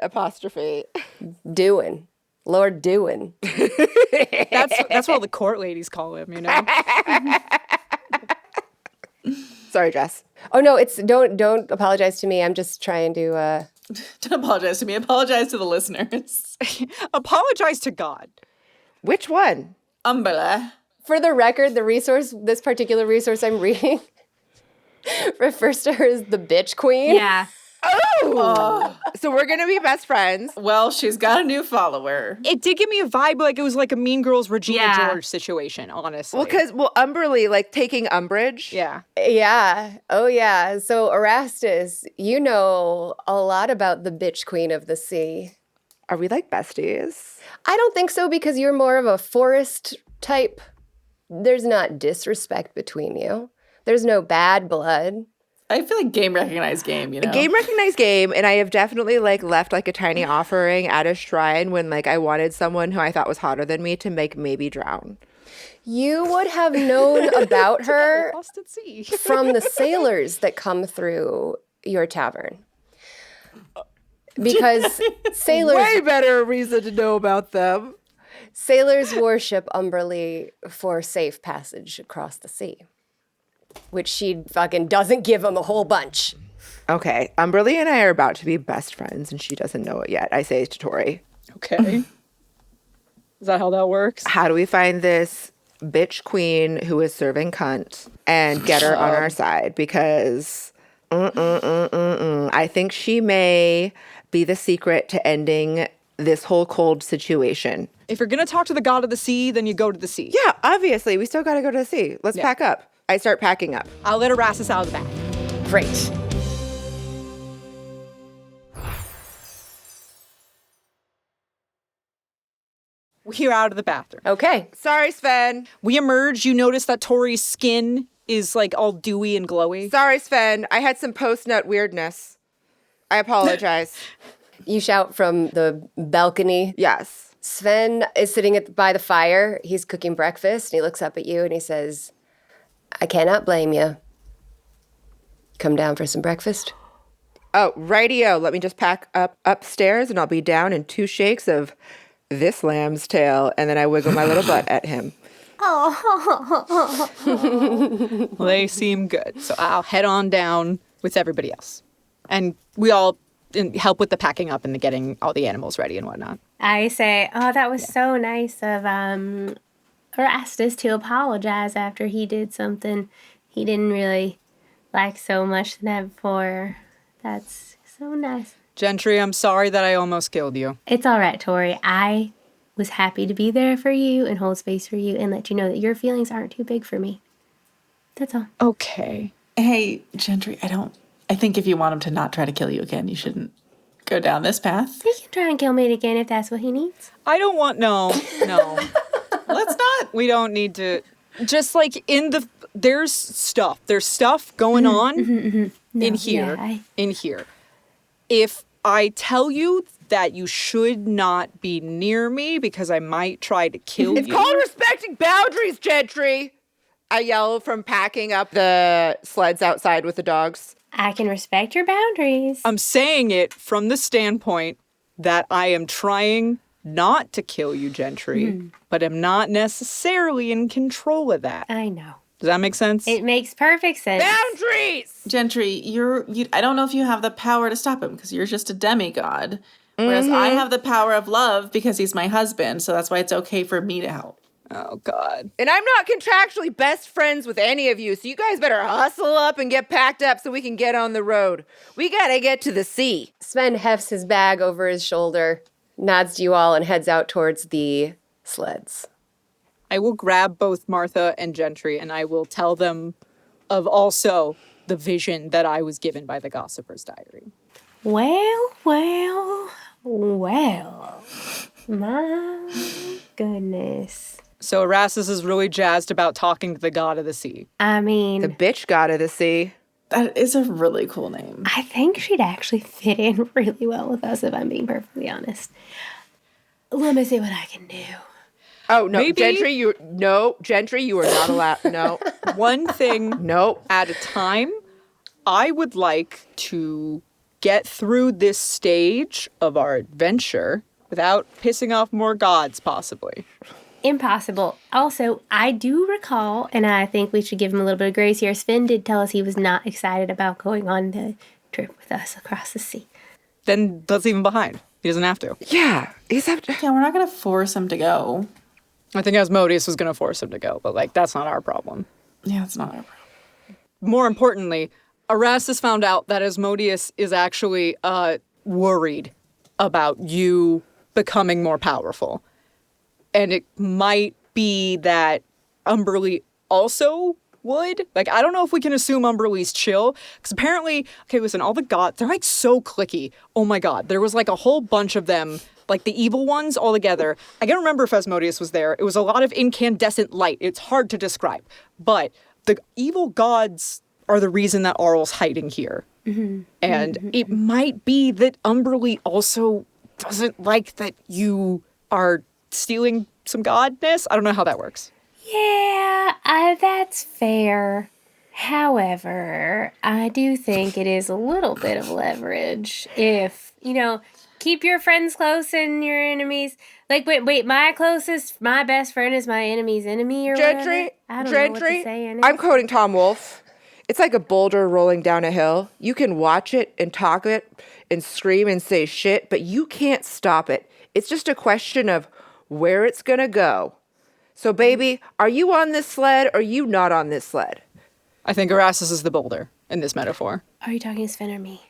apostrophe. Dewin. Lord Dewin. That's what all the court ladies call him, you know? Sorry, Jess. Oh no, it's don't apologize to me. I'm just trying to Don't apologize to me. Apologize to the listeners. Apologize to God. Which one? Umbrella. For the record, this particular resource I'm reading refers to her as the bitch queen. Yeah. Oh! So we're going to be best friends. Well, she's got a new follower. It did give me a vibe like it was like a Mean Girls Regina Yeah. George situation, honestly. Umberly, like taking umbrage. Yeah. Yeah. Oh yeah. So Erastus, you know a lot about the bitch queen of the sea. Are we like besties? I don't think so because you're more of a forest type. There's not disrespect between you. There's no bad blood. I feel like game recognized game, you know? Game recognized game, and I have definitely like left like a tiny offering at a shrine when like I wanted someone who I thought was hotter than me to make maybe drown. You would have known about her Lost at sea. from the sailors that come through your tavern. Because Way better reason to know about them. sailors worship Umberly for safe passage across the sea, which she fucking doesn't give them a whole bunch. Okay, Umberly and I are about to be best friends, and she doesn't know it yet. I say to Tohri, Okay. Is that how that works? how do we find this bitch queen who is serving cunt and get her on our side? Because I think she may be the secret to ending this whole cold situation. If you're going to talk to the god of the sea, then you go to the sea. Yeah, obviously, we still got to go to the sea. Let's pack up. I start packing up. I'll let Erastus out of the back. Great. We're out of the bathroom. Okay. Sorry, Sven. We emerge. You notice that Tori's skin is like all dewy and glowy. Sorry, Sven. I had some post-nut weirdness. I apologize. You shout from the balcony. Yes. Sven is sitting by the fire. He's cooking breakfast, and he looks up at you and he says, I cannot blame you. Come down for some breakfast? Oh, rightio. Let me just pack up upstairs, and I'll be down in 2 shakes of this lamb's tail, and then I wiggle my little butt at him. Well, they seem good. So I'll head on down with everybody else. And we all help with the packing up and the getting all the animals ready and whatnot. I say, oh, that was so nice of Erastus to apologize after he did something he didn't really like so much the night before. That's so nice. Gentry, I'm sorry that I almost killed you. It's all right, Tohri. I was happy to be there for you and hold space for you and let you know that your feelings aren't too big for me. That's all. Okay. Hey, Gentry, I think if you want him to not try to kill you again, you shouldn't go down this path. He can try and kill me again if that's what he needs. I don't want, no. Let's not. We don't need to, just like there's stuff going on in here, yeah, in here. If I tell you that you should not be near me because I might try to kill It's you. called respecting boundaries, Gentry. I yell from packing up the sleds outside with the dogs. I can respect your boundaries. I'm saying it from the standpoint that I am trying not to kill you, Gentry, but am not necessarily in control of that. I know. Does that make sense? It makes perfect sense. Boundaries! Gentry, I don't know if you have the power to stop him because you're just a demigod. Whereas I have the power of love because he's my husband, so that's why it's okay for me to help. Oh, God. And I'm not contractually best friends with any of you, so you guys better hustle up and get packed up so we can get on the road. We gotta get to the sea. Sven hefts his bag over his shoulder, nods to you all, and heads out towards the sleds. I will grab both Martha and Gentry and I will tell them of also the vision that I was given by the Gossiper's Diary. Well. My goodness. So Erastus is really jazzed about talking to the god of the sea. I mean, The bitch god of the sea. That is a really cool name. I think she'd actually fit in really well with us, if I'm being perfectly honest. Let me see what I can do. Oh, no, Maybe- Gentry, you are not allowed. No, One thing no. at a time, I would like to get through this stage of our adventure without pissing off more gods, possibly. impossible. Also, I do recall, and I think we should give him a little bit of grace here, Sven did tell us he was not excited about going on the trip with us across the sea. Then let's leave him behind. He doesn't have to. Yeah, Yeah, we're not going to force him to go. I think Asmodeus was going to force him to go, but like that's not our problem. Yeah, it's not our problem. More importantly, Erastus found out that Asmodeus is actually worried about you becoming more powerful. And it might be that Umberlee also would. Like, I don't know if we can assume Umberlee's chill. Because apparently, okay, listen, all the gods, they're like so cliquey. Oh my god, there was like a whole bunch of them, like the evil ones all together. I can't remember if Asmodeus was there. It was a lot of incandescent light. It's hard to describe. But the evil gods are the reason that Auril's hiding here. Mm-hmm. And it might be that Umberlee also doesn't like that you are stealing some godness. I don't know how that works. Yeah, that's fair. However, I do think it is a little bit of leverage if, keep your friends close and your enemies. Like, wait, my best friend is my enemy's enemy or Gentry, whatever? I don't know what Gentry, to say. I'm quoting Tom Wolfe. It's like a boulder rolling down a hill. You can watch it and talk it and scream and say shit, but you can't stop it. It's just a question of where it's gonna go. So, baby, are you on this sled or are you not on this sled? I think Erastus is the boulder in this metaphor. Are you talking to Sven or me?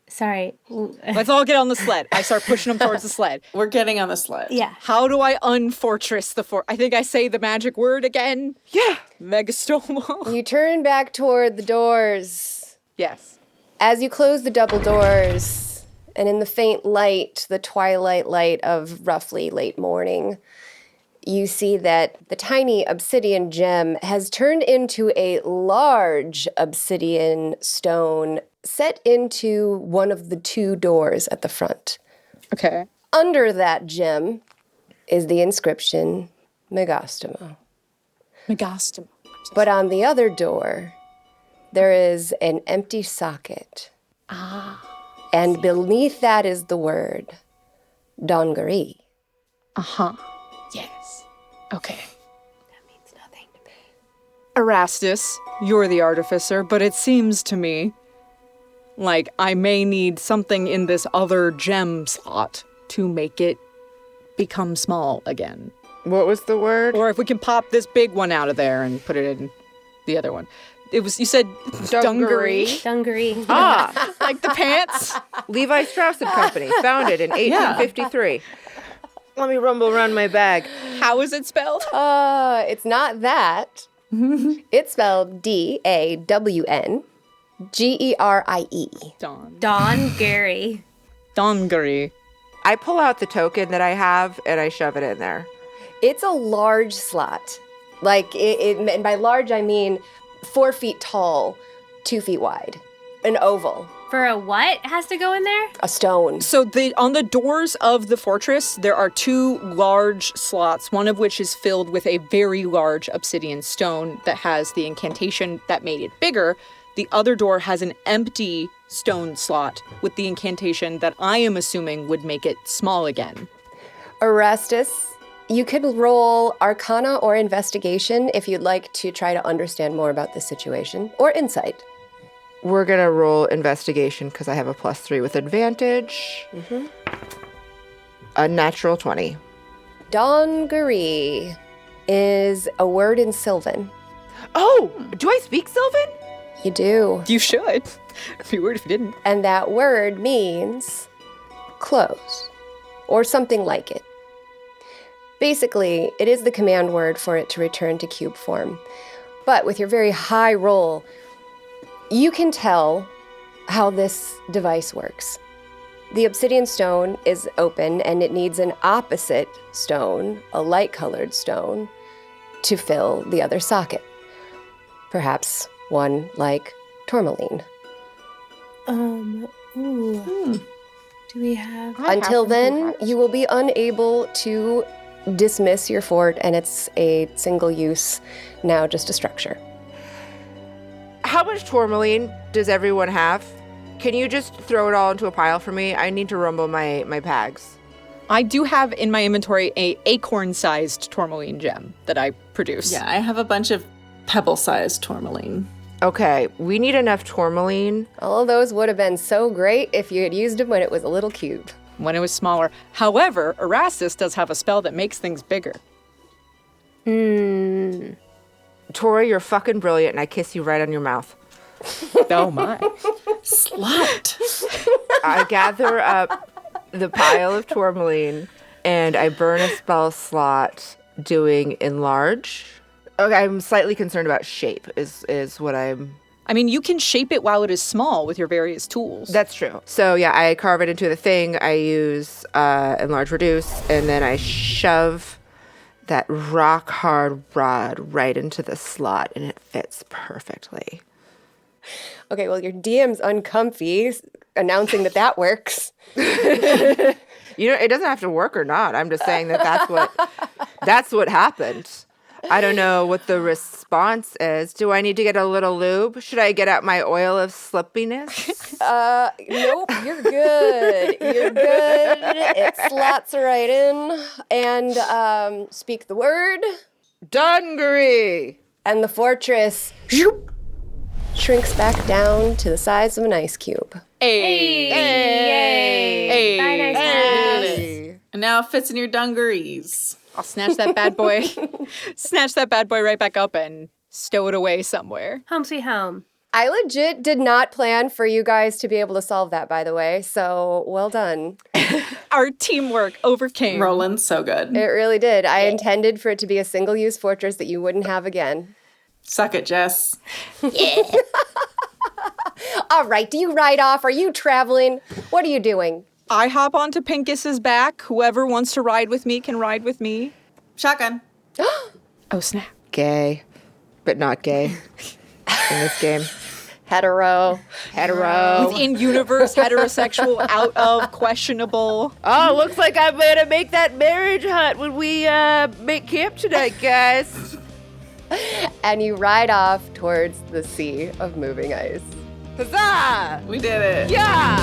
Sorry. Let's all get on the sled. I start pushing him towards the sled. We're getting on the sled. Yeah. How do I unfortress the fort? I think I say the magic word again. Yeah. Megastoma. You turn back toward the doors. Yes. As you close the double doors, and in the faint light, the twilight light of roughly late morning, you see that the tiny obsidian gem has turned into a large obsidian stone set into one of the two doors at the front. Okay. Under that gem is the inscription, Megastoma. Megastoma. But on the other door, there is an empty socket. And beneath that is the word, Dongaree. Uh-huh. Yes. Okay. That means nothing to me. Erastus, you're the artificer, but it seems to me like I may need something in this other gem slot to make it become small again. What was the word? Or if we can pop this big one out of there and put it in the other one. You said Dungaree. Dungaree. Ah, Like the pants? Levi Strauss and Company, founded in 1853. Let me rumble around my bag. How is it spelled? It's not that. It's spelled Dawngerie. Dungaree. Dungaree. I pull out the token that I have and I shove it in there. It's a large slot. Like, and by large, I mean 4 feet tall, 2 feet wide. An oval. For a what has to go in there? A stone. So on the doors of the fortress, there are 2 large slots, one of which is filled with a very large obsidian stone that has the incantation that made it bigger. The other door has an empty stone slot with the incantation that I am assuming would make it small again. Erastus, you could roll Arcana or Investigation if you'd like to try to understand more about this situation, or Insight. We're going to roll investigation because I have a +3 with advantage. Mm-hmm. A natural 20. Dongaree is a word in Sylvan. Oh, do I speak Sylvan? You do. You should. It'd be weird if you didn't. And that word means close, or something like it. Basically, it is the command word for it to return to cube form. But with your very high roll, you can tell how this device works. The obsidian stone is open and it needs an opposite stone, a light-colored stone, to fill the other socket. Perhaps one like tourmaline. Do we have... Until then, you will be unable to dismiss your fort, and it's a single use, now just a structure. How much tourmaline does everyone have? Can you just throw it all into a pile for me? I need to rumble my bags. I do have in my inventory a acorn-sized tourmaline gem that I produce. Yeah, I have a bunch of pebble-sized tourmaline. Okay, we need enough tourmaline. All of those would have been so great if you had used them when it was a little cube. When it was smaller. However, Erastus does have a spell that makes things bigger. Tohri, you're fucking brilliant, and I kiss you right on your mouth. Oh my. Slut. I gather up the pile of tourmaline, and I burn a spell slot doing enlarge. Okay, I'm slightly concerned about shape, is what I'm... I mean, you can shape it while it is small with your various tools. That's true. So yeah, I carve it into the thing, I use enlarge reduce, and then I shove that rock hard rod right into the slot, and it fits perfectly. Okay, well, your DM's uncomfy announcing that works. You know, it doesn't have to work or not. I'm just saying that's what happened. I don't know what the response is. Do I need to get a little lube? Should I get out my oil of slippiness? Nope, you're good. You're good. It slots right in. And speak the word. Dungaree! And the fortress shrinks back down to the size of an ice cube. Hey. Yay! Bye, nice Hey. And now it fits in your dungarees. I'll snatch that bad boy. Snatch that bad boy right back up and stow it away somewhere. Home sweet home. I legit did not plan for you guys to be able to solve that, by the way. So well done. Our teamwork overcame. Roland's so good. It really did. I intended for it to be a single-use fortress that you wouldn't have again. Suck it, Jess. All right, do you ride off? Are you traveling? What are you doing? I hop onto Pincus's back. Whoever wants to ride with me can ride with me. Shotgun. Oh, snap. Gay, but not gay in this game. Hetero. In-universe, heterosexual, out of, questionable. Oh, looks like I'm gonna make that marriage hut when we make camp tonight, guys. And you ride off towards the sea of moving ice. Huzzah! We did it. Yeah!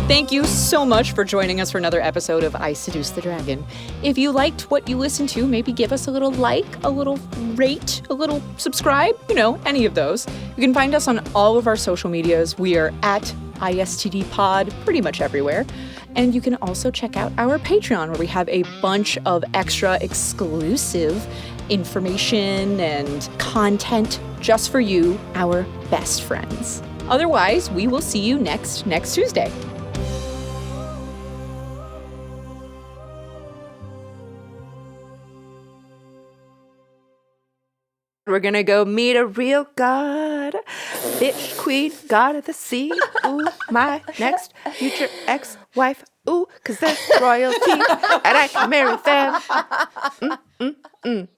Thank you so much for joining us for another episode of I Seduce the Dragon. If you liked what you listened to, maybe give us a little like, a little rate, a little subscribe, any of those. You can find us on all of our social medias. We are at ISTD Pod pretty much everywhere. And you can also check out our Patreon, where we have a bunch of extra exclusive information and content just for you, our best friends. Otherwise, we will see you next Tuesday. We're gonna go meet a real god, bitch, queen, god of the sea. Ooh, my next future ex-wife. Ooh, 'cause they're royalty, and I can marry them.